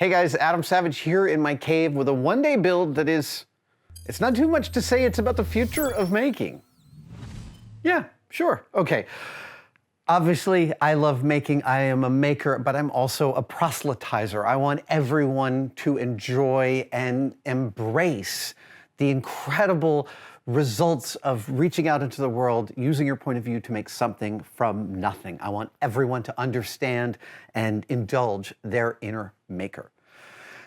Hey guys, Adam Savage here in my cave with a one-day build that is, it's not too much to say it's about the future of making. Yeah, sure, okay. Obviously, I love making, I am a maker, but I'm also a proselytizer. I want everyone to enjoy and embrace the incredible results of reaching out into the world, using your point of view to make something from nothing. I want everyone to understand and indulge their inner maker.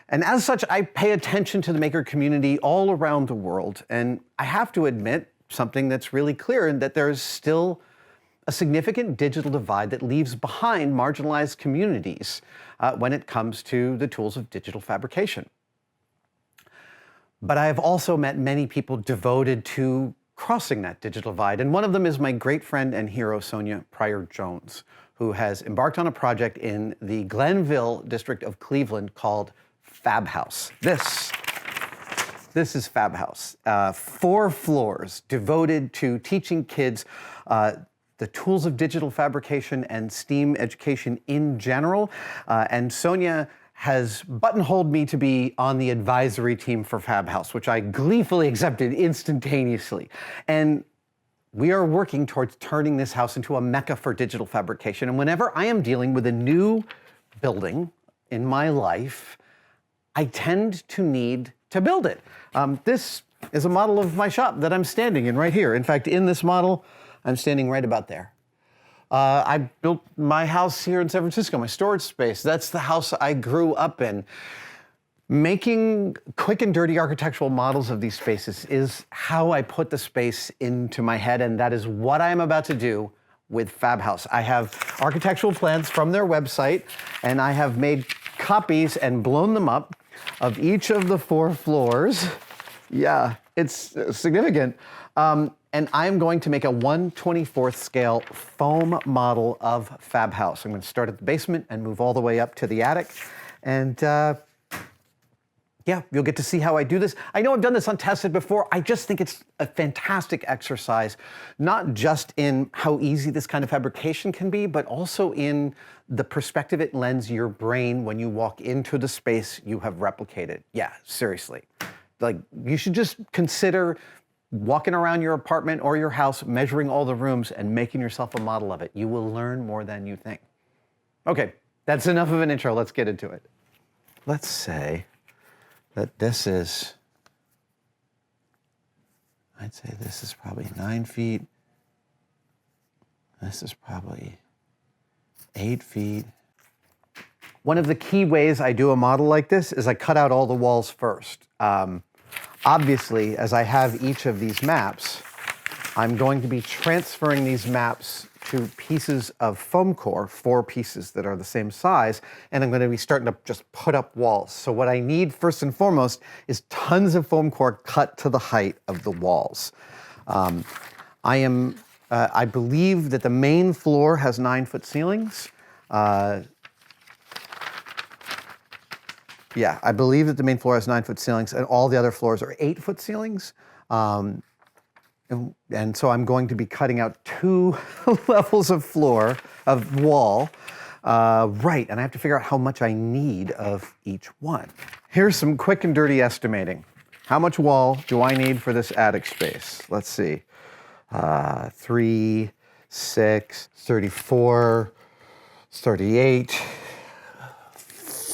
And as such, I pay attention to the maker community all around the world. And I have to admit something that's really clear, and that there's still a significant digital divide that leaves behind marginalized communities when it comes to the tools of digital fabrication. But I have also met many people devoted to crossing that digital divide. And one of them is my great friend and hero, Sonia Pryor-Jones, who has embarked on a project in the Glenville district of Cleveland called Fab House. This is Fab House. 4 floors devoted to teaching kids the tools of digital fabrication and STEAM education in general. And Sonia has buttonholed me to be on the advisory team for Fab House, which I gleefully accepted instantaneously. And we are working towards turning this house into a mecca for digital fabrication. And whenever I am dealing with a new building in my life, I tend to need to build it. This is a model of my shop that I'm standing in right here. In fact, in this model, I'm standing right about there. I built my house here in San Francisco, my storage space. That's the house I grew up in. Making quick and dirty architectural models of these spaces is how I put the space into my head, and that is what I'm about to do with Fab House. I have architectural plans from their website, and I have made copies and blown them up of each of the 4 floors. Yeah, it's significant. And I'm going to make a 1/24th scale foam model of Fab House. I'm going to start at the basement and move all the way up to the attic. And yeah, you'll get to see how I do this. I know I've done this untested before. I just think it's a fantastic exercise, not just in how easy this kind of fabrication can be, but also in the perspective it lends your brain when you walk into the space you have replicated. Yeah, seriously. Like, you should just consider walking around your apartment or your house, measuring all the rooms and making yourself a model of it. You will learn more than you think. Okay, that's enough of an intro. Let's get into it. Let's say that this is, I'd say this is probably 9 feet. This is probably 8 feet. One of the key ways I do a model like this is I cut out all the walls first. Obviously, as I have each of these maps, I'm going to be transferring these maps to pieces of Foamcore, 4 pieces that are the same size, and I'm going to be starting to just put up walls. So what I need first and foremost is tons of Foamcore cut to the height of the walls. I believe that the main floor has 9-foot ceilings. Yeah, I believe that the main floor has 9-foot ceilings, and all the other floors are 8-foot ceilings. And so I'm going to be cutting out 2 levels of wall. Right, and I have to figure out how much I need of each one. Here's some quick and dirty estimating. How much wall do I need for this attic space? Let's see. 3, 6, 34, 38,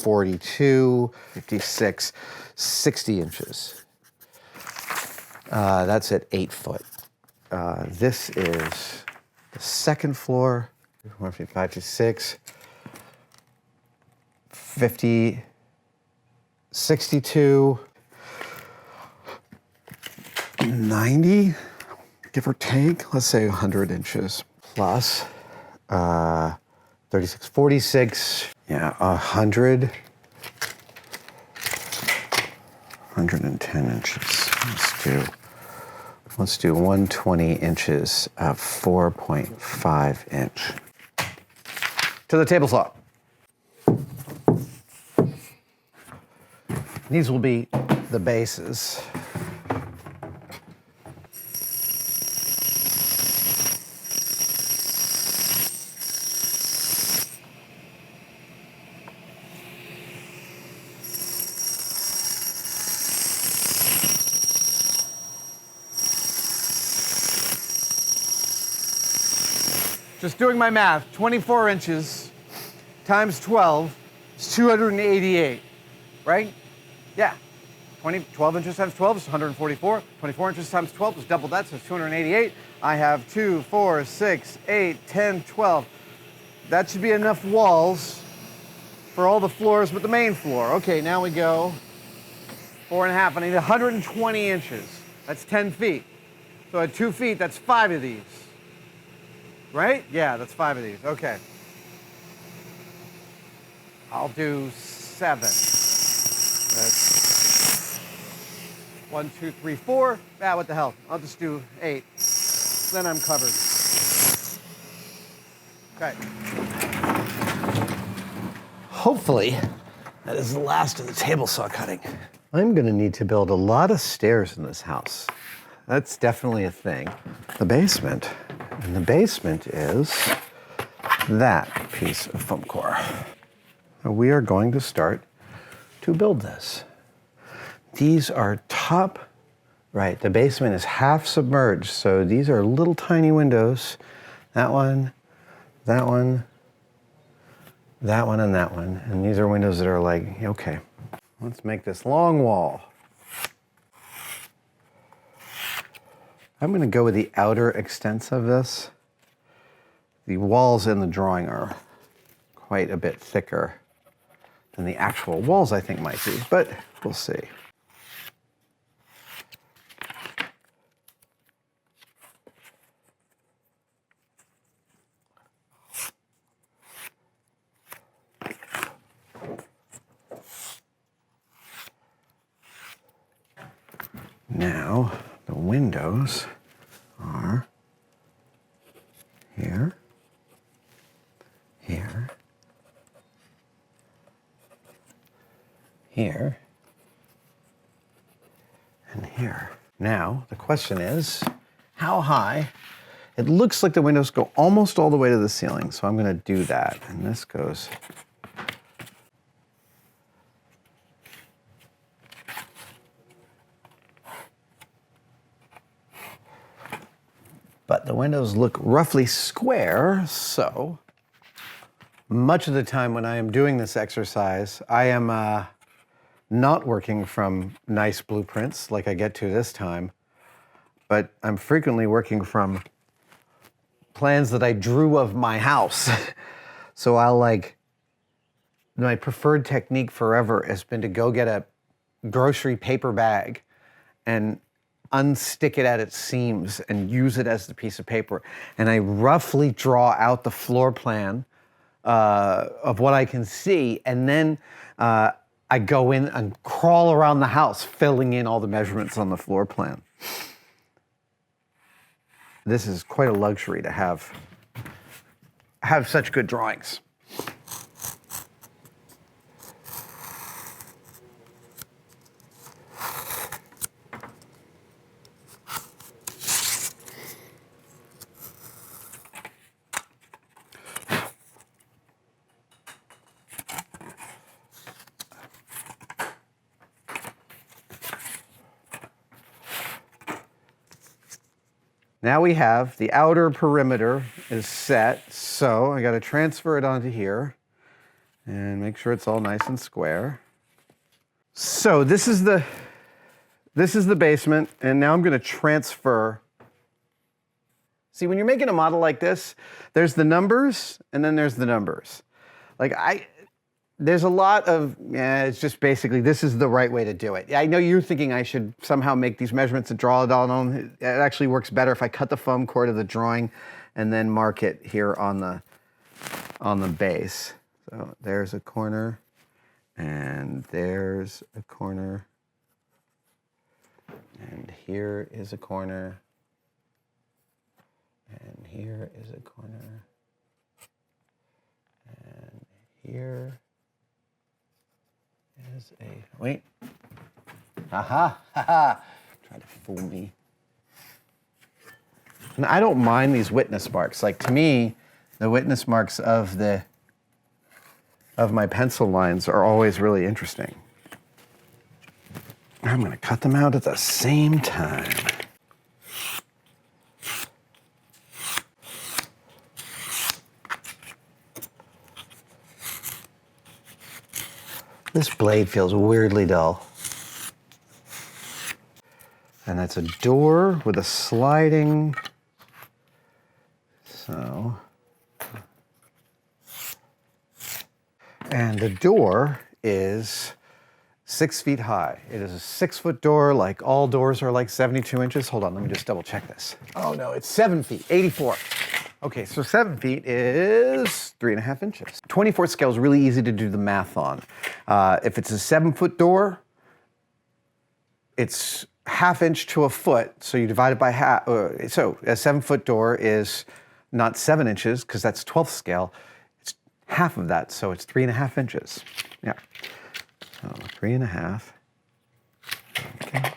42, 56, 60 inches. That's at 8 foot. This is the second floor, 155 to 6, 50, 62, 90, give or take, let's say 100 inches plus, 36, 46, yeah, 100, 110 inches. Let's do 120 inches of 4.5 inch. To the table saw. These will be the bases. Just doing my math, 24 inches times 12 is 288, right? Yeah. 12 inches times 12 is 144. 24 inches times 12 is double that, so it's 288. I have 2, 4, 6, 8, 10, 12. That should be enough walls for all the floors but the main floor. Okay, now we go 4.5. I need 120 inches. That's 10 feet. So at 2 feet, that's 5 of these. Right? Yeah, that's 5 of these. Okay. I'll do 7. That's 1, 2, 3, 4. Ah, what the hell? I'll just do 8. Then I'm covered. Okay. Hopefully, that is the last of the table saw cutting. I'm gonna need to build a lot of stairs in this house. That's definitely a thing. The basement. And the basement is that piece of Foamcore. We are going to start to build this. These are top, right, the basement is half submerged, so these are little tiny windows. That one, that one, that one, and that one. And these are windows that are like, okay, let's make this long wall. I'm gonna go with the outer extents of this. The walls in the drawing are quite a bit thicker than the actual walls I think might be, but we'll see. Now, the windows are here, here, here, and here. Now, the question is, how high? It looks like the windows go almost all the way to the ceiling, so I'm gonna do that. And this goes but the windows look roughly square, so much of the time when I am doing this exercise, I am not working from nice blueprints like I get to this time, but I'm frequently working from plans that I drew of my house. So my preferred technique forever has been to go get a grocery paper bag and unstick it at its seams and use it as the piece of paper. And I roughly draw out the floor plan of what I can see. And then I go in and crawl around the house, filling in all the measurements on the floor plan. This is quite a luxury to have such good drawings. Now we have the outer perimeter is set, so I got to transfer it onto here and make sure it's all nice and square. So this is the basement, and now I'm going to transfer. See, when you're making a model like this, there's the numbers and then there's the numbers. There's a lot of, it's just basically, this is the right way to do it. I know you're thinking I should somehow make these measurements and draw it all on. It actually works better if I cut the foam core to the drawing and then mark it here on the base. So there's a corner, and there's a corner, and here is a corner, and here is a corner, and here is a, wait. Aha, haha. Try to fool me. And I don't mind these witness marks. Like, to me, the witness marks of my pencil lines are always really interesting. I'm going to cut them out at the same time. This blade feels weirdly dull. And that's a door with a sliding, so. And the door is 6 feet high. It is a 6-foot door, like all doors are like 72 inches. Hold on, let me just double check this. Oh no, it's 7 feet, 84. Okay, so 7 feet is 3.5 inches. 24 scale is really easy to do the math on. If it's a 7-foot door, it's ½ inch to a foot, so you divide it by half. So a 7-foot door is not 7 inches, because that's 12th scale. It's half of that, so it's 3.5 inches. Yeah, so 3.5. Okay.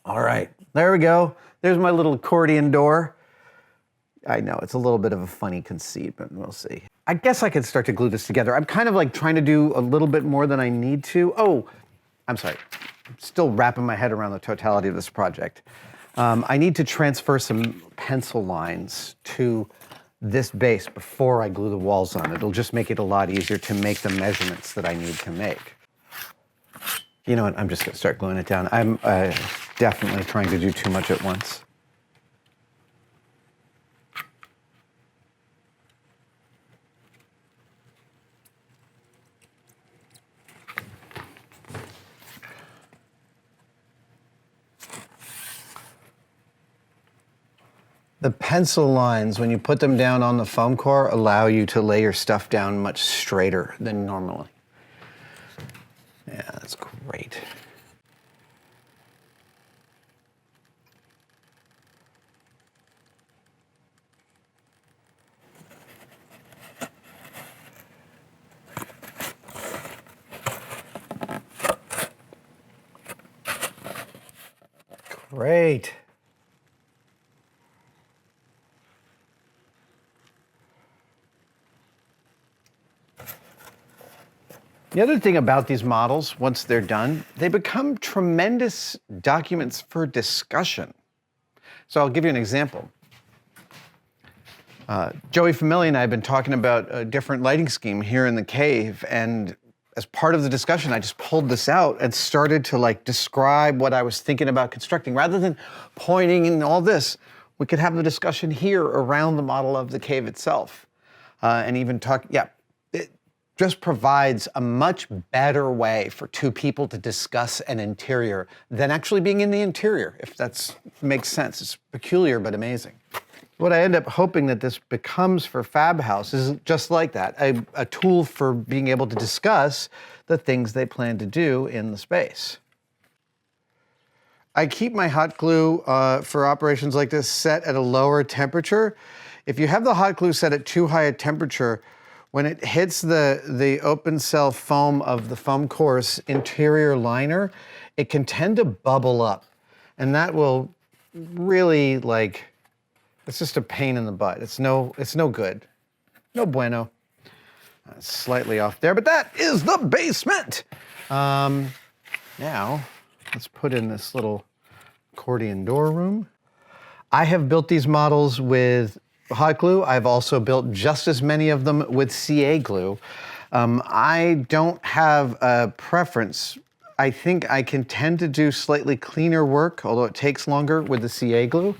All right, there we go. There's my little accordion door. I know, it's a little bit of a funny conceit, but we'll see. I guess I could start to glue this together. I'm kind of like trying to do a little bit more than I need to. Oh, I'm sorry. I'm still wrapping my head around the totality of this project. I need to transfer some pencil lines to this base before I glue the walls on. It'll just make it a lot easier to make the measurements that I need to make. You know what, I'm just gonna start gluing it down. I'm definitely trying to do too much at once. The pencil lines, when you put them down on the Foamcore, allow you to lay your stuff down much straighter than normally. Yeah, that's great. Great. The other thing about these models, once they're done, they become tremendous documents for discussion. So I'll give you an example. Joey Famiglia and I have been talking about a different lighting scheme here in the cave, and as part of the discussion, I just pulled this out and started to like describe what I was thinking about constructing. Rather than pointing and all this, we could have the discussion here around the model of the cave itself. And even talk, yeah, it just provides a much better way for two people to discuss an interior than actually being in the interior, if that makes sense. It's peculiar, but amazing. What I end up hoping that this becomes for Fab House is just like that, a tool for being able to discuss the things they plan to do in the space. I keep my hot glue for operations like this set at a lower temperature. If you have the hot glue set at too high a temperature, when it hits the open cell foam of the Foamcore's interior liner, it can tend to bubble up. And that will really it's just a pain in the butt. It's no good. No bueno. Slightly off there, but that is the basement. Now, let's put in this little accordion door room. I have built these models with hot glue. I've also built just as many of them with CA glue. I don't have a preference. I think I can tend to do slightly cleaner work, although it takes longer with the CA glue.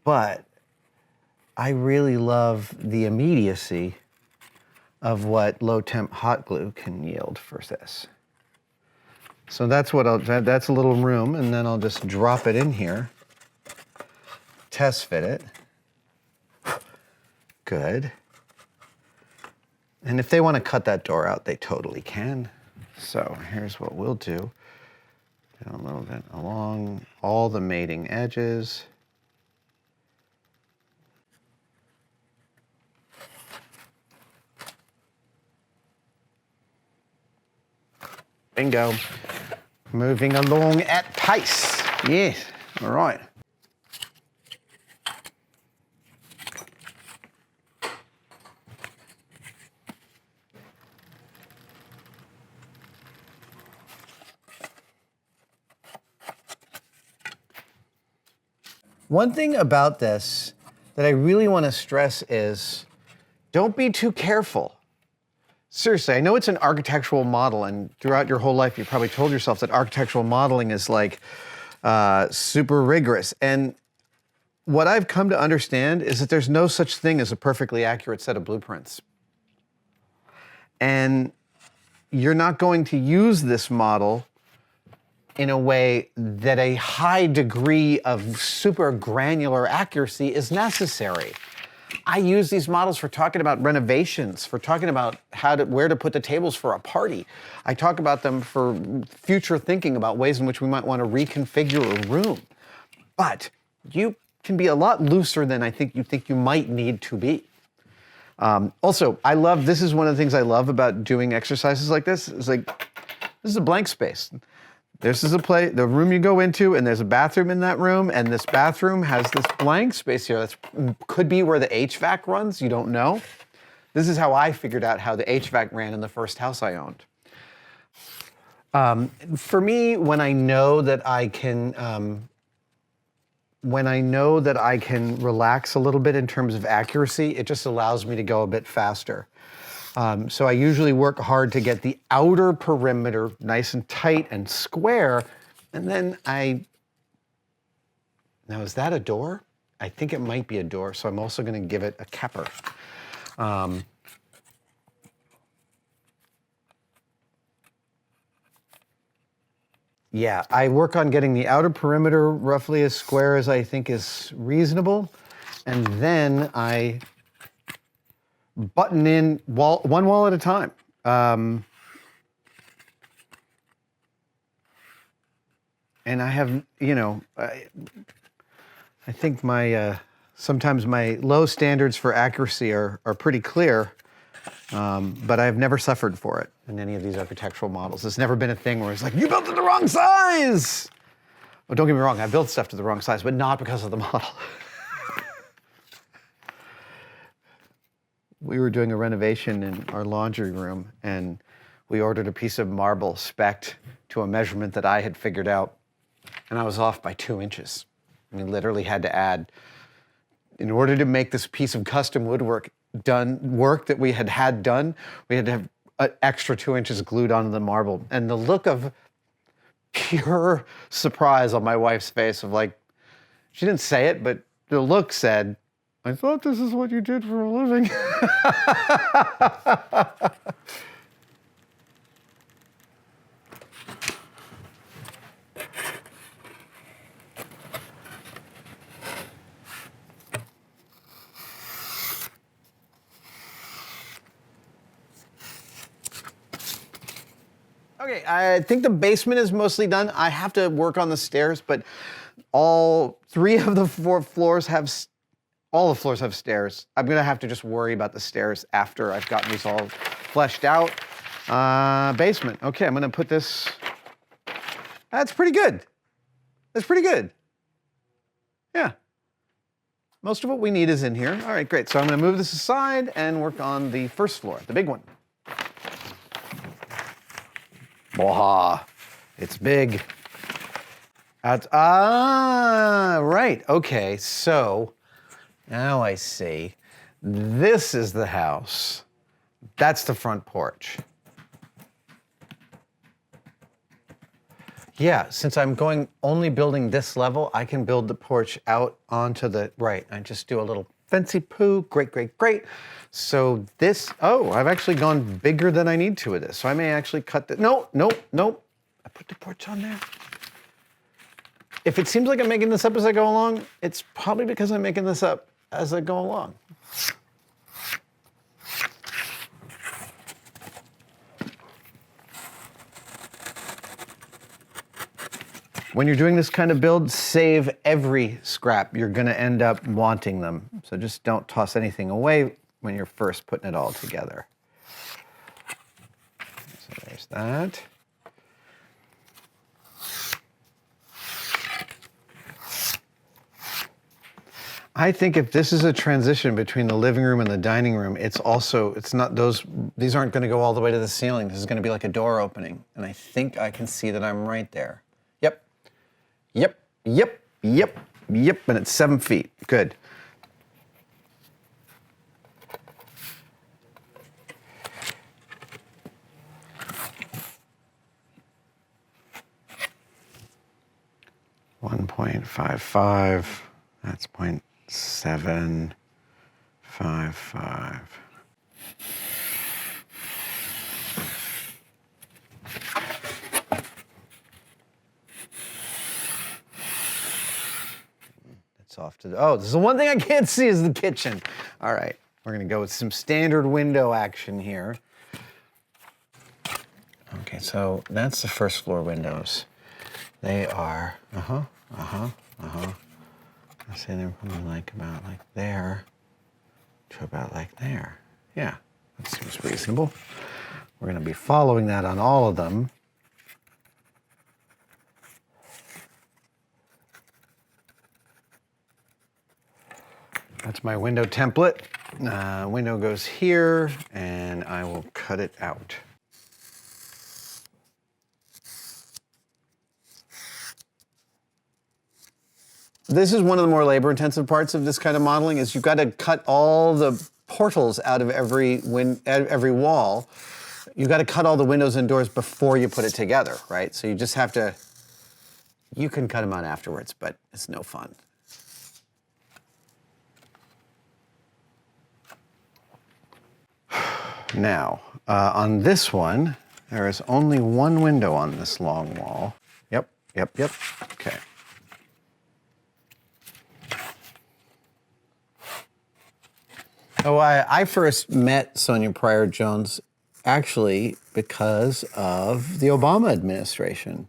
But I really love the immediacy of what low temp hot glue can yield for this. So that's what that's a little room, and then I'll just drop it in here. Test fit it. Good. And if they want to cut that door out, they totally can. So here's what we'll do. A little bit along all the mating edges. Bingo. Moving along at pace. Yes, all right. One thing about this that I really want to stress is don't be too careful. Seriously, I know it's an architectural model, and throughout your whole life, you probably told yourself that architectural modeling is like super rigorous. And what I've come to understand is that there's no such thing as a perfectly accurate set of blueprints. And you're not going to use this model in a way that a high degree of super granular accuracy is necessary. I use these models for talking about renovations, for talking about where to put the tables for a party. I talk about them for future thinking about ways in which we might want to reconfigure a room. But you can be a lot looser than I think you might need to be. Also, this is one of the things I love about doing exercises like this. It's like, this is a blank space. This is the room you go into, and there's a bathroom in that room, and this bathroom has this blank space here that could be where the HVAC runs, you don't know. This is how I figured out how the HVAC ran in the first house I owned. For me, when I know that I can relax a little bit in terms of accuracy, it just allows me to go a bit faster. So I usually work hard to get the outer perimeter nice and tight and square, and then now is that a door? I think it might be a door, so I'm also going to give it a capper. Yeah, I work on getting the outer perimeter roughly as square as I think is reasonable, and then I button in one wall at a time. And I have, I think sometimes my low standards for accuracy are pretty clear, but I've never suffered for it in any of these architectural models. It's never been a thing where it's like, you built it the wrong size! Well, don't get me wrong, I built stuff to the wrong size, but not because of the model. We were doing a renovation in our laundry room, and we ordered a piece of marble spec'd to a measurement that I had figured out, and I was off by 2 inches. We literally had to add, in order to make this piece of custom woodwork work that we had done, we had to have an extra 2 inches glued onto the marble. And the look of pure surprise on my wife's face of like, she didn't say it, but the look said, I thought this is what you did for a living. Okay, I think the basement is mostly done. I have to work on the stairs, but all 3 of the 4 floors have all the floors have stairs. I'm gonna have to just worry about the stairs after I've gotten these all fleshed out. Basement. Okay, I'm gonna put this. That's pretty good. That's pretty good. Yeah. Most of what we need is in here. All right, great. So I'm gonna move this aside and work on the first floor, the big one. Boha, it's big. Right, okay, so now I see. This is the house. That's the front porch. Yeah, since I'm only building this level, I can build the porch out onto the right. I just do a little fancy poo, great, great, great. So this, I've actually gone bigger than I need to with this. So I may actually cut the, no. I put the porch on there. If it seems like I'm making this up as I go along, it's probably because I'm making this up as I go along. When you're doing this kind of build, save every scrap. You're gonna end up wanting them. So just don't toss anything away when you're first putting it all together. So there's that. I think if this is a transition between the living room and the dining room, these aren't gonna go all the way to the ceiling. This is gonna be like a door opening. And I think I can see that I'm right there. Yep. Yep, and it's 7 feet. Good. .55. That's 0.755. It's off to the, oh, this is the one thing I can't see is the kitchen. All right, we're gonna go with some standard window action here. Okay, so that's the first floor windows. They are, I say they're probably like about like there to about like there. Yeah, that seems reasonable. We're gonna be following that on all of them. That's my window template. Window goes here, and I will cut it out. This is one of the more labor-intensive parts of this kind of modeling, is you've got to cut all the portals out of every wall. You've got to cut all the windows and doors before you put it together, right? So you just have to, you can cut them out afterwards, but it's no fun. Now, on this one, there is only one window on this long wall. Yep. Okay. Oh, I first met Sonia Pryor-Jones actually because of the Obama administration.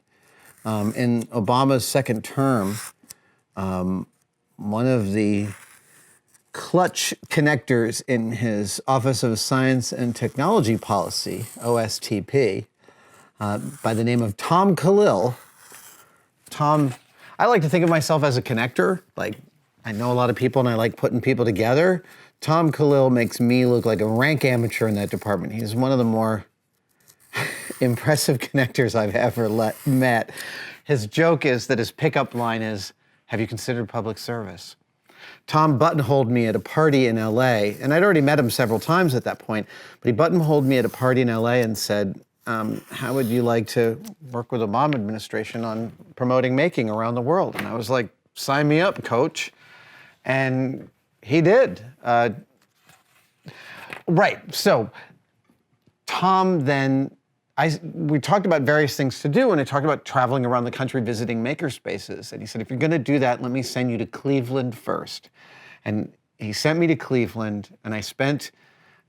In Obama's second term, one of the clutch connectors in his Office of Science and Technology Policy, OSTP, by the name of Tom Khalil. Tom, I like to think of myself as a connector. Like, I know a lot of people and I like putting people together. Tom Khalil makes me look like a rank amateur in that department. He's one of the more impressive connectors I've ever met. His joke is that his pickup line is, "Have you considered public service?" Tom buttonholed me at a party in LA, and I'd already met him several times at that point, but he buttonholed me at a party in LA and said, how would you like to work with the Obama administration on promoting making around the world? And I was like, sign me up, coach. And he did. Right, so Tom then, we talked about various things to do, and I talked about traveling around the country visiting makerspaces. And he said, if you're gonna do that, let me send you to Cleveland first. And he sent me to Cleveland, and I spent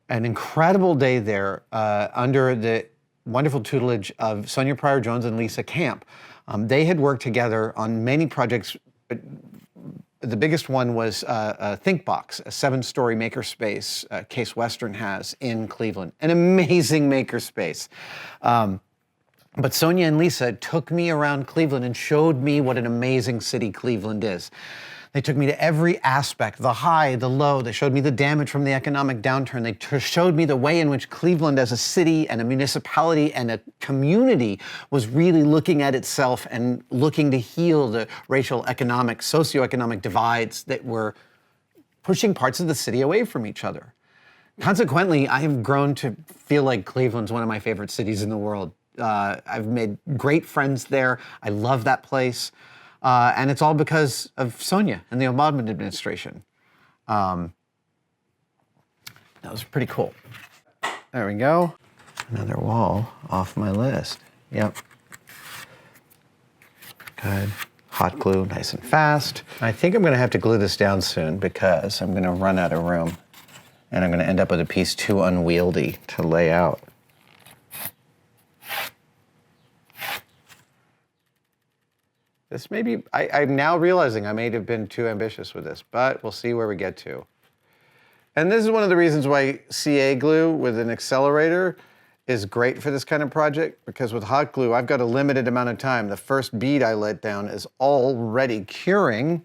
an incredible day there under the wonderful tutelage of Sonia Pryor-Jones and Lisa Camp. They had worked together on many projects. The biggest one was ThinkBox, a 7-story makerspace Case Western has in Cleveland. An amazing makerspace. But Sonia and Lisa took me around Cleveland and showed me what an amazing city Cleveland is. They took me to every aspect, the high, the low. They showed me the damage from the economic downturn. They showed me the way in which Cleveland as a city and a municipality and a community was really looking at itself and looking to heal the racial, economic, socioeconomic divides that were pushing parts of the city away from each other. Consequently, I have grown to feel like Cleveland's one of my favorite cities in the world. I've made great friends there. I love that place. And it's all because of Sonia and the Obama administration. That was pretty cool. There we go. Another wall off my list. Yep. Good. Hot glue, nice and fast. I think I'm gonna have to glue this down soon because I'm gonna run out of room. And I'm gonna end up with a piece too unwieldy to lay out. This may be, I'm now realizing I may have been too ambitious with this, but we'll see where we get to. And this is one of the reasons why CA glue with an accelerator is great for this kind of project, because with hot glue, I've got a limited amount of time. The first bead I let down is already curing.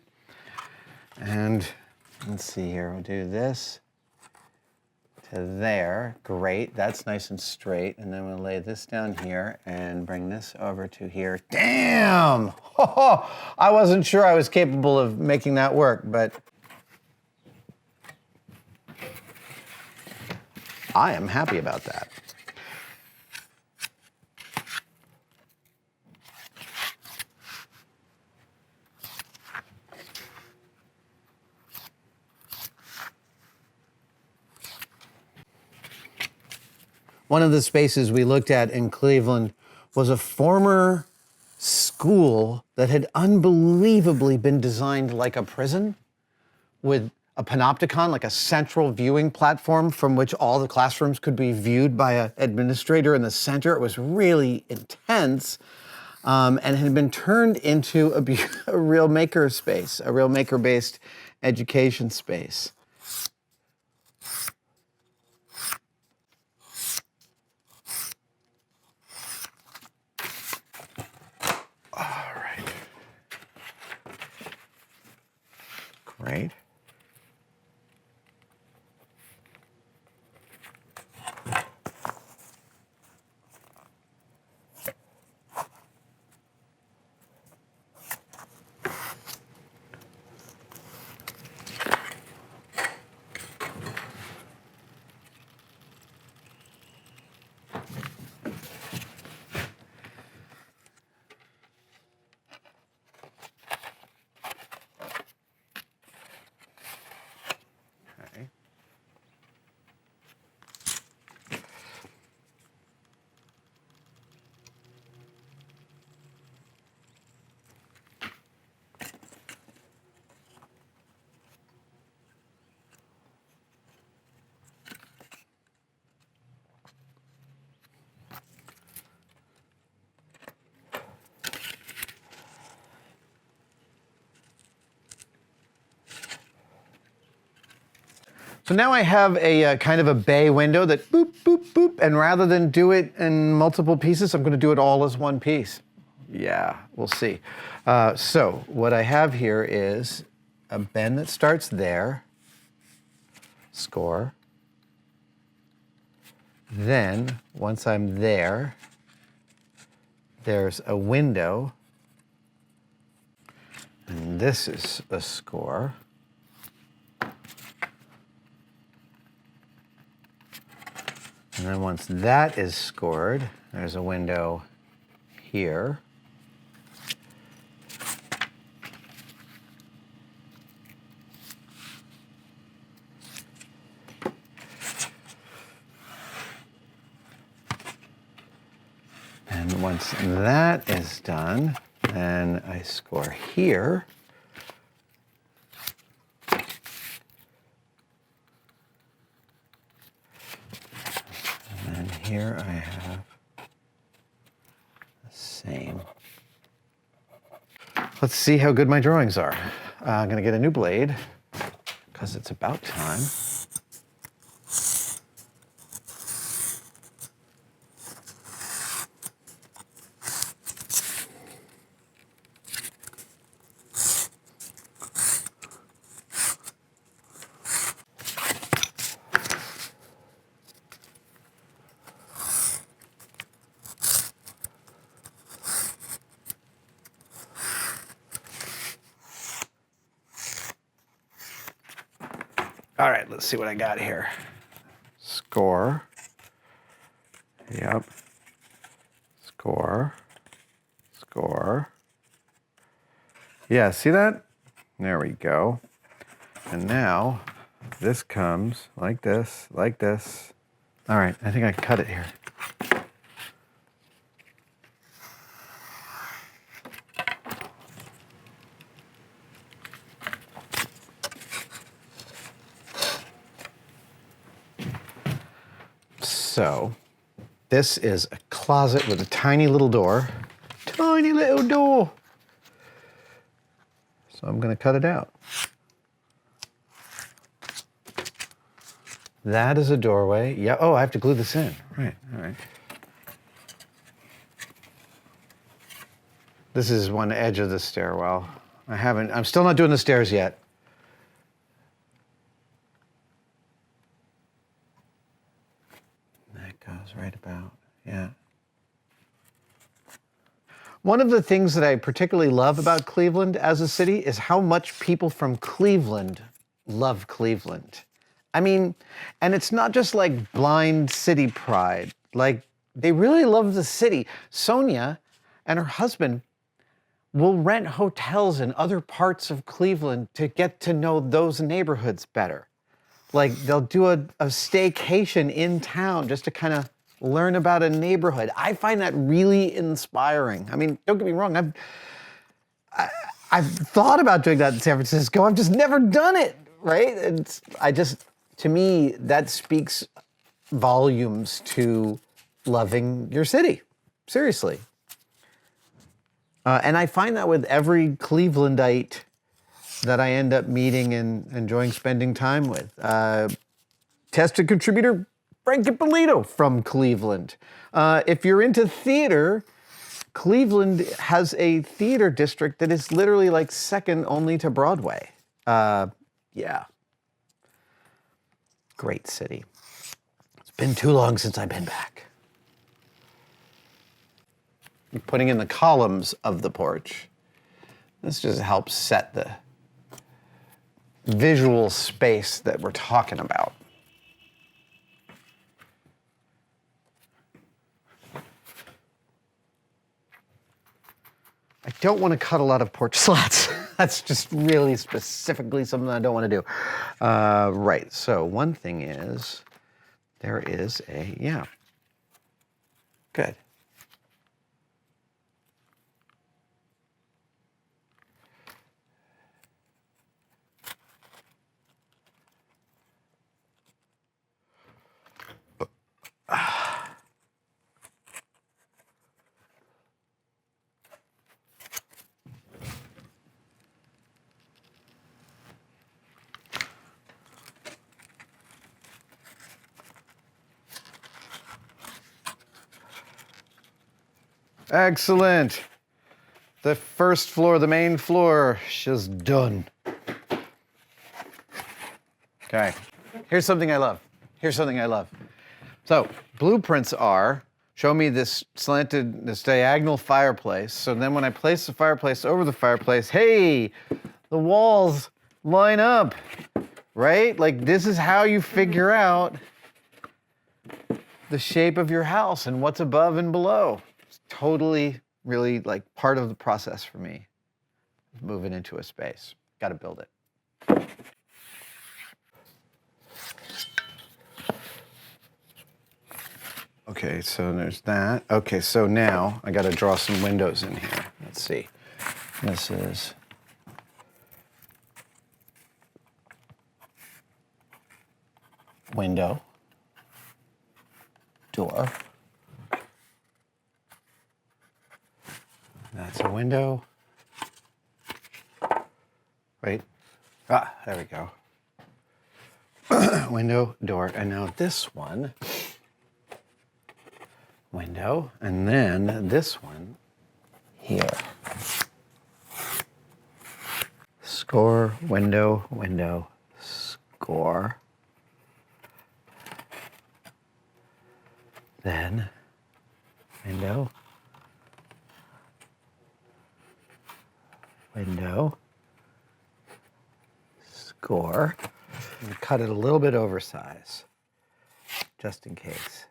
And let's see here, we'll do this to there. Great, that's nice and straight. And then we'll lay this down here and bring this over to here. Damn! I wasn't sure I was capable of making that work, but I am happy about that. One of the spaces we looked at in Cleveland was a former school that had unbelievably been designed like a prison, with a panopticon, like a central viewing platform from which all the classrooms could be viewed by an administrator in the center. It was really intense, and had been turned into a real maker space, a real maker-based education space. Great. So now I have a kind of a bay window that boop, boop, boop, and rather than do it in multiple pieces, I'm gonna do it all as one piece. Yeah, we'll see. So what I have here is a bend that starts there, score. Then, once I'm there, there's a window, and this is a score. And then once that is scored, there's a window here. And once that is done, then I score here. And here I have the same. Let's see how good my drawings are. I'm gonna get a new blade, because it's about time. All right, let's see what I got here. Score. Yep. Score. Score. Yeah, see that? There we go. And now this comes like this, like this. All right, I think I can cut it here. So this is a closet with a tiny little door. Tiny little door. So I'm going to cut it out. That is a doorway. Yeah. Oh, I have to glue this in. Right. All right. This is one edge of the stairwell. I'm still not doing the stairs yet. goes right about, yeah. One of the things that I particularly love about Cleveland as a city is how much people from Cleveland love Cleveland. I mean, and it's not just like blind city pride. Like, they really love the city. Sonia and her husband will rent hotels in other parts of Cleveland to get to know those neighborhoods better. Like, they'll do a staycation in town just to kind of learn about a neighborhood. I find that really inspiring. I mean, don't get me wrong, I've thought about doing that in San Francisco. I've just never done it, right? To me, that speaks volumes to loving your city. Seriously. And I find that with every Clevelandite that I end up meeting and enjoying spending time with. Tested contributor Frank Ippolito from Cleveland. If you're into theater, Cleveland has a theater district that is literally like second only to Broadway. Yeah. Great city. It's been too long since I've been back. I'm putting in the columns of the porch. This just helps set the visual space that we're talking about. I don't want to cut a lot of porch slats. That's just really specifically something I don't want to do. Right, so one thing is, there is yeah. Good. Excellent. The first floor, the main floor, is done. Okay, here's something I love. So, blueprints are, show me this diagonal fireplace. So then when I place the fireplace over the fireplace, hey, the walls line up, right? Like, this is how you figure out the shape of your house and what's above and below. It's totally, really, like, part of the process for me. Moving into a space. Got to build it. Okay, so there's that. Okay, so now I got to draw some windows in here. Let's see. This is window, door. That's a window. Wait. Ah, there we go. Window, door, and now this one. Window, and then this one here. Score, window, window, score. Then window, window, score. And cut it a little bit oversized, just in case.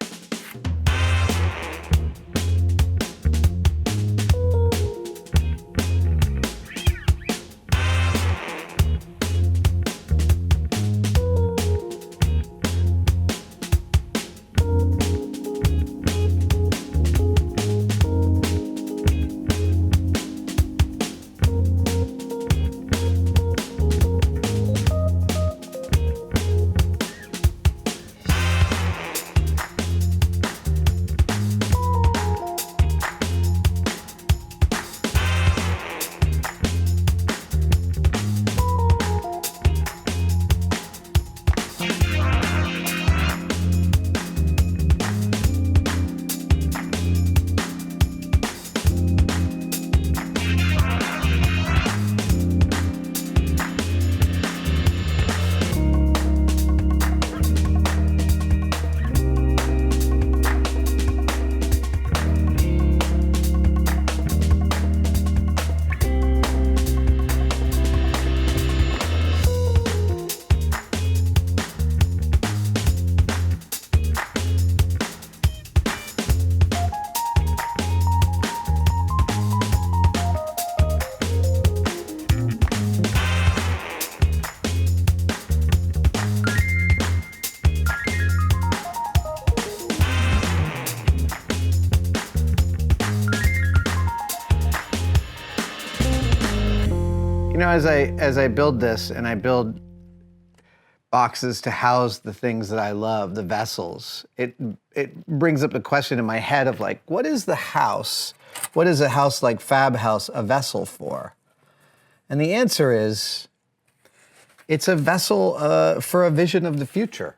You know, as I build this, and I build boxes to house the things that I love, the vessels, it brings up the question in my head of like, what is the house? What is a house like Fab House a vessel for? And the answer is, it's a vessel for a vision of the future.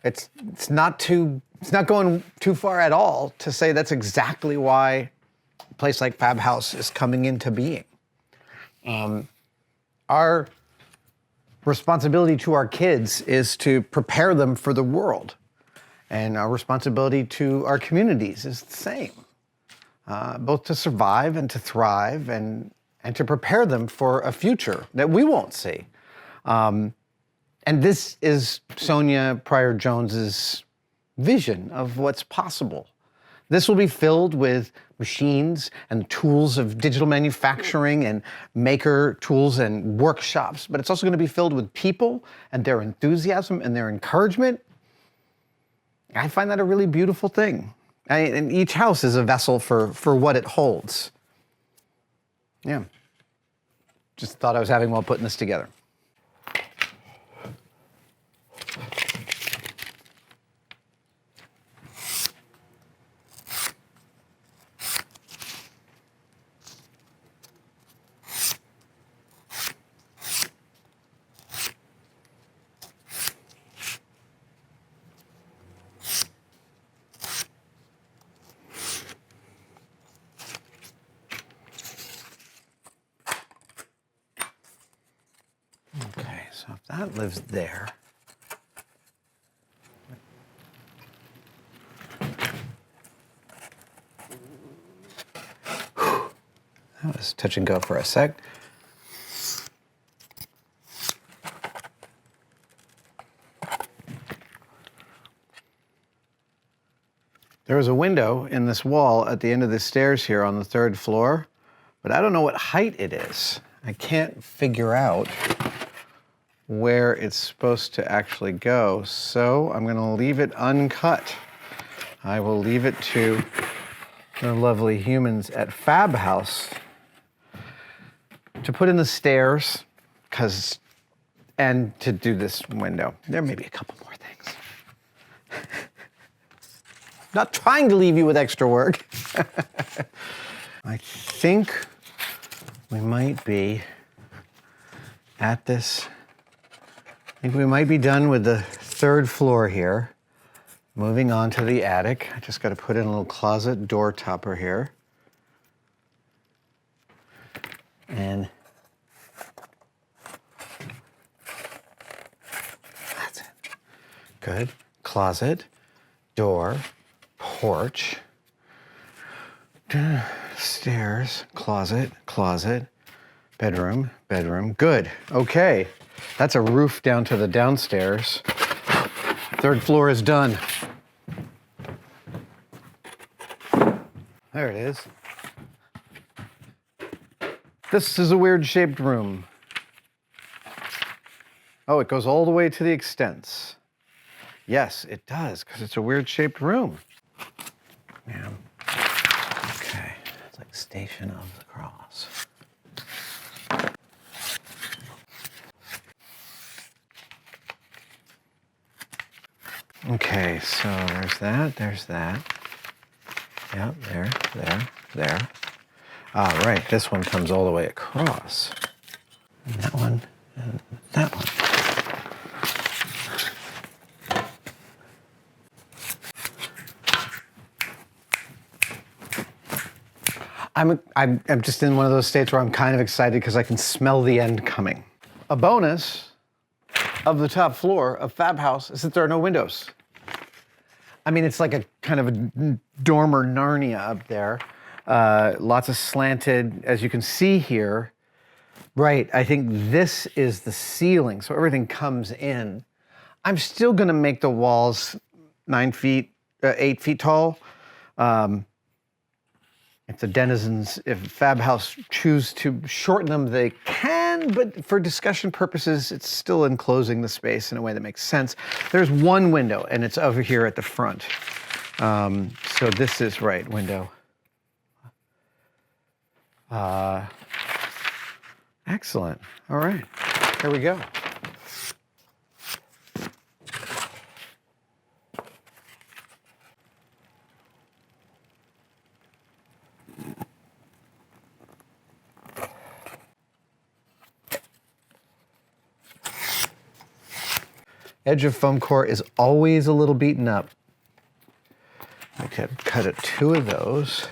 It's not going too far at all to say that's exactly why a place like Fab House is coming into being. Our responsibility to our kids is to prepare them for the world. And our responsibility to our communities is the same, both to survive and to thrive and to prepare them for a future that we won't see. And this is Sonia Pryor-Jones's vision of what's possible. This will be filled with machines and tools of digital manufacturing and maker tools and workshops, but it's also going to be filled with people and their enthusiasm and their encouragement. I find that a really beautiful thing. And each house is a vessel for what it holds. Yeah. Just thought I was having while putting this together. Okay, so if that lives there, that was touch and go for a sec. There was a window in this wall at the end of the stairs here on the 3rd floor, but I don't know what height it is. I can't figure out where it's supposed to actually go, so I'm gonna leave it uncut. I will leave it to the lovely humans at Fab House to put in the stairs, and to do this window. There may be a couple more things. Not trying to leave you with extra work. I think we might be at this. I think we might be done with the 3rd floor here. Moving on to the attic. I just got to put in a little closet door topper here. And that's it. Good. Closet, door, porch, stairs, closet, bedroom. Good. Okay. That's a roof down to the downstairs. 3rd floor is done. There it is. This is a weird shaped room. Oh, it goes all the way to the extents. Yes, it does, because it's a weird shaped room. Yeah. Okay. It's like Station of the Cross. Okay, so there's that. Yeah, there. Ah, right, this one comes all the way across. And that one, and that one. I'm just in one of those states where I'm kind of excited because I can smell the end coming. A bonus of the top floor of Fab House is that there are no windows. I mean, it's like a kind of a dormer Narnia up there. Lots of slanted, as you can see here. Right, I think this is the ceiling, so everything comes in. I'm still gonna make the walls 8 feet tall. If Fab House choose to shorten them, they can, but for discussion purposes, it's still enclosing the space in a way that makes sense. There's one window, and it's over here at the front. So this is, right, window. Excellent. All right, here we go. Edge of Foamcore is always a little beaten up. I could cut 2 of those.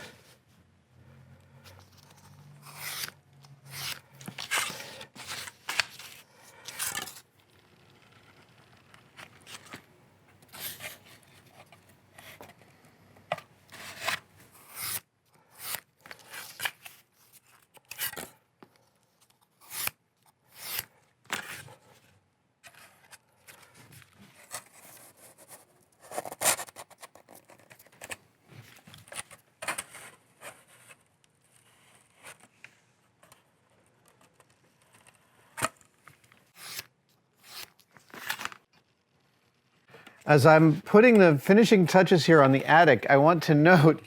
As I'm putting the finishing touches here on the attic, I want to note,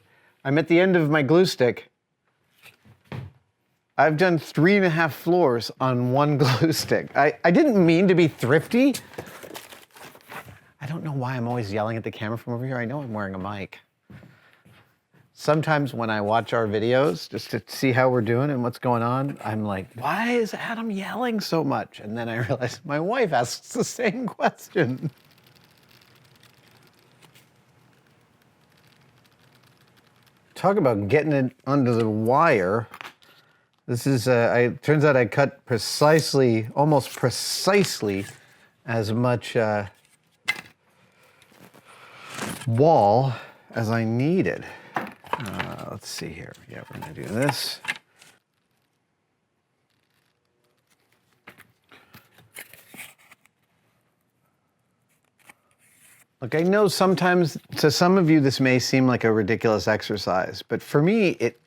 I'm at the end of my glue stick. I've done 3.5 floors on 1 glue stick. I didn't mean to be thrifty. I don't know why I'm always yelling at the camera from over here. I know I'm wearing a mic. Sometimes when I watch our videos, just to see how we're doing and what's going on, I'm like, why is Adam yelling so much? And then I realize my wife asks the same question. Talk about getting it under the wire. This is, turns out I cut precisely, almost precisely as much wall as I needed. Let's see here. Yeah, we're gonna do this. Look, I know sometimes, to some of you, this may seem like a ridiculous exercise, but for me, it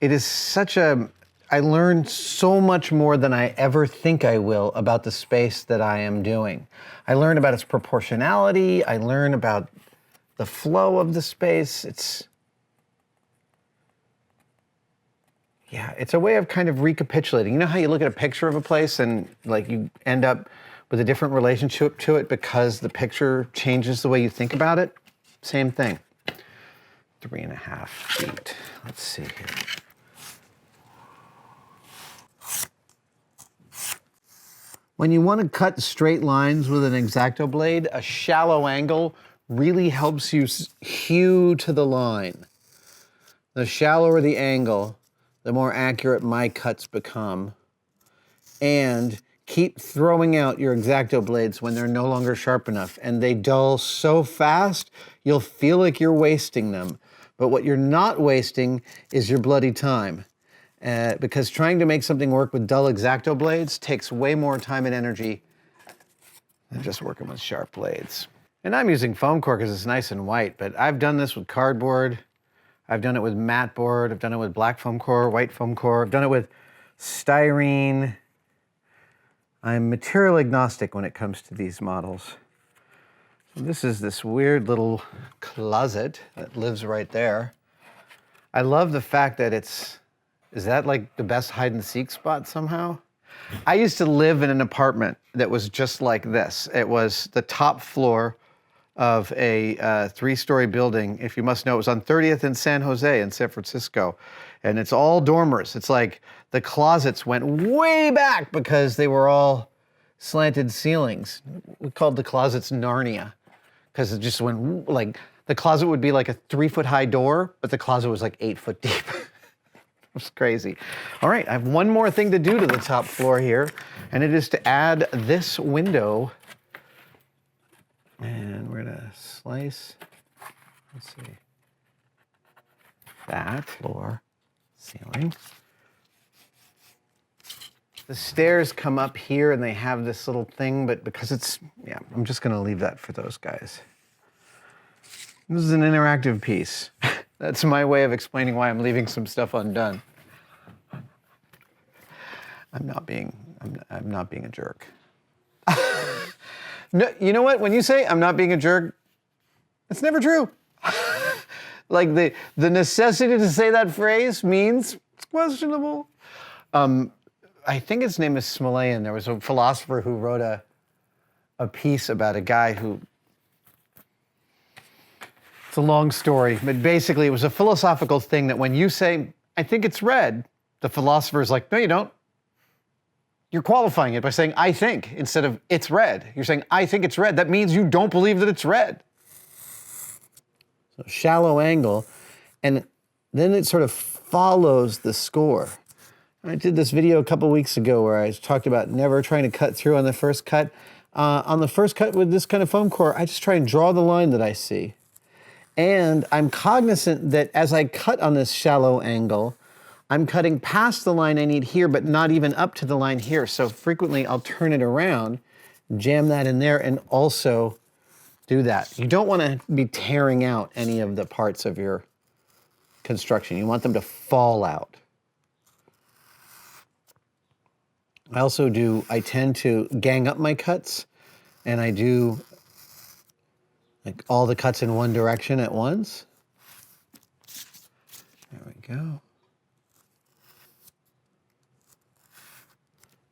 is such a, I learned so much more than I ever think I will about the space that I am doing. I learn about its proportionality, I learn about the flow of the space. It's a way of kind of recapitulating. You know how you look at a picture of a place and like you end up with a different relationship to it because the picture changes the way you think about it? Same thing. 3.5 feet. Let's see here. When you want to cut straight lines with an X-Acto blade, a shallow angle really helps you hew to the line. The shallower the angle, the more accurate my cuts become. And keep throwing out your X-Acto blades when they're no longer sharp enough, and they dull so fast, you'll feel like you're wasting them. But what you're not wasting is your bloody time. Because trying to make something work with dull X-Acto blades takes way more time and energy than just working with sharp blades. And I'm using Foamcore because it's nice and white, but I've done this with cardboard, I've done it with matte board, I've done it with black Foamcore, white Foamcore, I've done it with styrene. I'm material agnostic when it comes to these models. So this is this weird little closet that lives right there. I love the fact that is that like the best hide and seek spot somehow? I used to live in an apartment that was just like this. It was the top floor of a 3-story building. If you must know, it was on 30th and San Jose in San Francisco. And it's all dormers. It's like the closets went way back because they were all slanted ceilings. We called the closets Narnia because it just went like, the closet would be like a 3-foot high door, but the closet was like 8 foot deep. It was crazy. All right, I have one more thing to do to the top floor here, and it is to add this window. And we're gonna slice, let's see, that floor, ceiling. The stairs come up here and they have this little thing, but because it's, yeah, I'm just gonna leave that for those guys. This is an interactive piece. That's my way of explaining why I'm leaving some stuff undone. I'm not being a jerk. No, you know what? When you say I'm not being a jerk, it's never true. Like the necessity to say that phrase means it's questionable. I think his name is Smolayan. There was a philosopher who wrote a piece about a guy who, it's a long story, but basically it was a philosophical thing that when you say, I think it's red, the philosopher is like, no, you don't. You're qualifying it by saying, I think, instead of it's red. You're saying, I think it's red. That means you don't believe that it's red. So shallow angle, and then it sort of follows the score. I did this video a couple weeks ago where I talked about never trying to cut through on the first cut. On the first cut with this kind of foam core, I just try and draw the line that I see. And I'm cognizant that as I cut on this shallow angle, I'm cutting past the line I need here, but not even up to the line here. So frequently I'll turn it around, jam that in there, and also do that. You don't want to be tearing out any of the parts of your construction. You want them to fall out. I tend to gang up my cuts, and I do like all the cuts in one direction at once. There we go.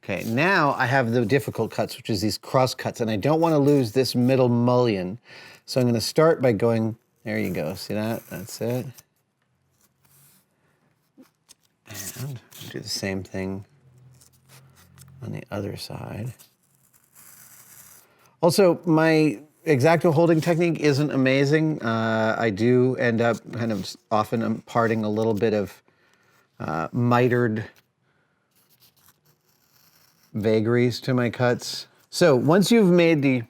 Okay, now I have the difficult cuts, which is these cross cuts, and I don't want to lose this middle mullion. So I'm going to start by going, there you go, see that? That's it. And do the same thing on the other side. Also, my X-Acto holding technique isn't amazing. I do end up kind of often imparting a little bit of mitered vagaries to my cuts. So once you've made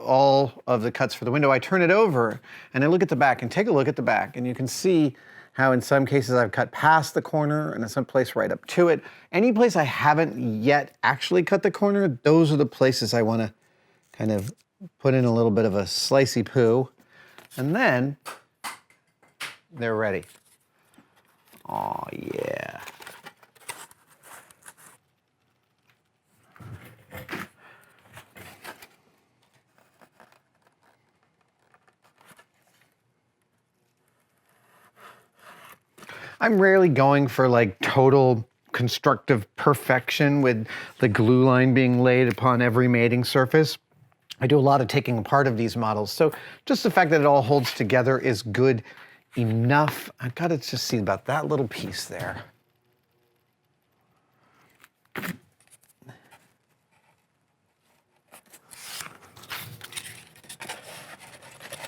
all of the cuts for the window, I turn it over and I look at the back, and take a look at the back, and you can see how in some cases I've cut past the corner and in some place right up to it. Any place I haven't yet actually cut the corner, those are the places I want to kind of put in a little bit of a slicey poo, and then they're ready. Oh yeah. I'm rarely going for like total constructive perfection with the glue line being laid upon every mating surface. I do a lot of taking apart of these models. So just the fact that it all holds together is good enough. I've got to just see about that little piece there.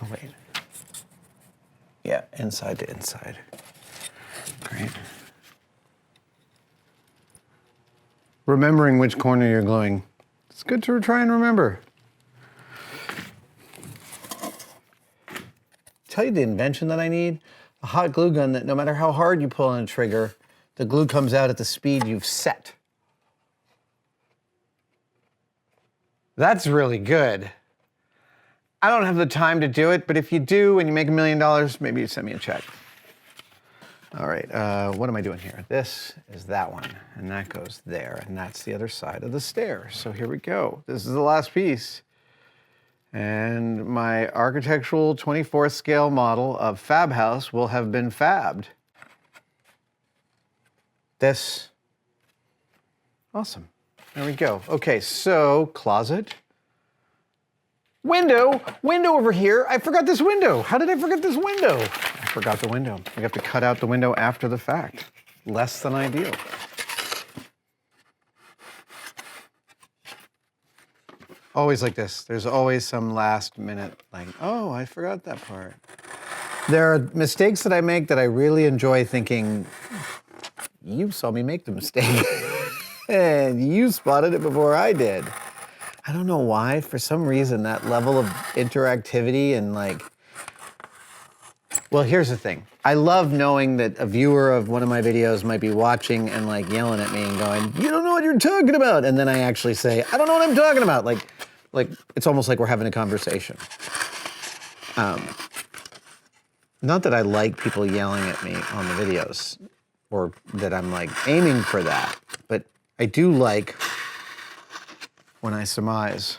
Oh, wait. Yeah, inside to inside. Great. Remembering which corner you're gluing. It's good to try and remember. Tell you the invention that I need? A hot glue gun that no matter how hard you pull on a trigger, the glue comes out at the speed you've set. That's really good. I don't have the time to do it, but if you do and you make $1 million, maybe you send me a check. All right, what am I doing here? This is that one, and that goes there, and that's the other side of the stair. So here we go. This is the last piece. And my architectural 24th scale model of Fab House will have been fabbed. This. Awesome. There we go. Okay, so closet. Window over here. I forgot this window. How did I forget this window? I forgot the window. We have to cut out the window after the fact. Less than ideal. Always like this. There's always some last minute, like, oh, I forgot that part. There are mistakes that I make that I really enjoy thinking, you saw me make the mistake. And you spotted it before I did. I don't know why, for some reason, that level of interactivity and like, well, here's the thing. I love knowing that a viewer of one of my videos might be watching and like yelling at me and going, you don't know what you're talking about. And then I actually say, I don't know what I'm talking about. Like it's almost like we're having a conversation. Not that I like people yelling at me on the videos or that I'm like aiming for that, but I do like when I surmise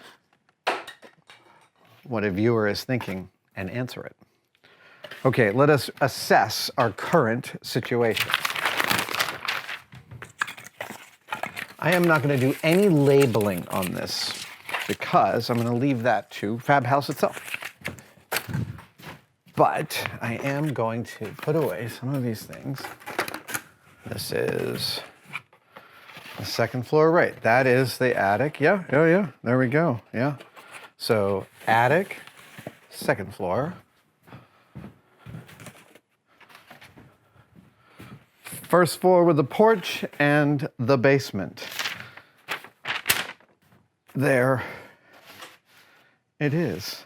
what a viewer is thinking and answer it. Okay, let us assess our current situation. I am not going to do any labeling on this because I'm going to leave that to Fab House itself. But I am going to put away some of these things. This is the second floor, right? That is the attic. Yeah, oh yeah, there we go, yeah. So attic, second floor. First floor with the porch and the basement. There it is.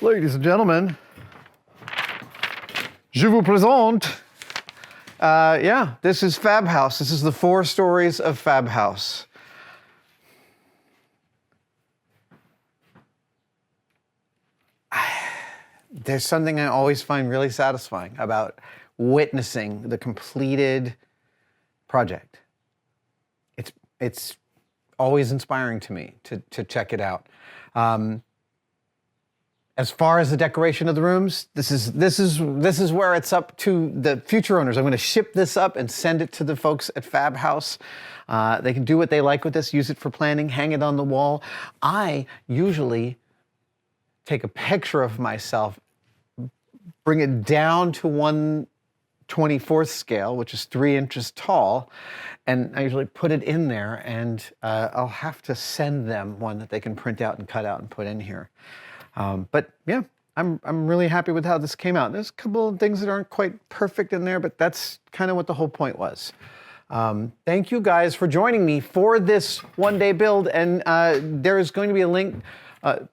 Ladies and gentlemen, je vous présente. Yeah, this is Fab House. This is the 4 stories of Fab House. There's something I always find really satisfying about witnessing the completed project. It's always inspiring to me to check it out. As far as the decoration of the rooms, this is where it's up to the future owners. I'm going to ship this up and send it to the folks at Fab House. They can do what they like with this, use it for planning, hang it on the wall. I usually take a picture of myself, bring it down to 1/24 scale, which is 3 inches tall, and I usually put it in there, and I'll have to send them one that they can print out and cut out and put in here. But yeah, I'm really happy with how this came out. There's a couple of things that aren't quite perfect in there, but that's kind of what the whole point was. Thank you guys for joining me for this one-day build, and there is going to be a link.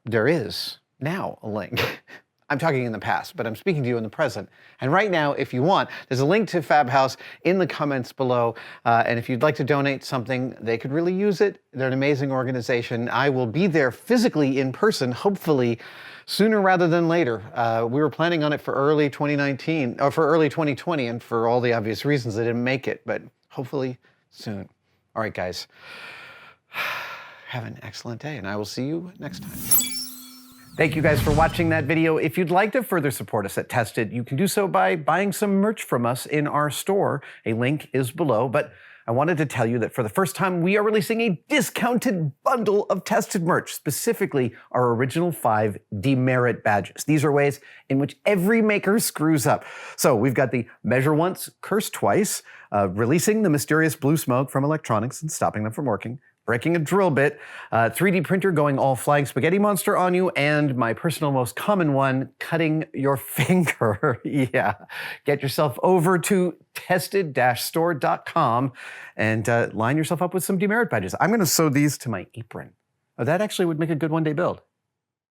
There is now a link. I'm talking in the past, but I'm speaking to you in the present. And right now, if you want, there's a link to Fab House in the comments below. And if you'd like to donate something, they could really use it. They're an amazing organization. I will be there physically in person, hopefully sooner rather than later. We were planning on it for early 2019, or for early 2020, and for all the obvious reasons, I didn't make it, but hopefully soon. All right, guys. Have an excellent day, and I will see you next time. Thank you guys for watching that video. If you'd like to further support us at Tested, you can do so by buying some merch from us in our store. A link is below, but I wanted to tell you that for the first time, we are releasing a discounted bundle of Tested merch, specifically our original 5 demerit badges. These are ways in which every maker screws up. So we've got the Measure Once, Curse Twice, releasing the mysterious blue smoke from electronics and stopping them from working, breaking a drill bit, 3D printer going all flying spaghetti monster on you, and my personal most common one, cutting your finger. Yeah, get yourself over to tested-store.com and line yourself up with some demerit badges. I'm gonna sew these to my apron. Oh, that actually would make a good one-day build.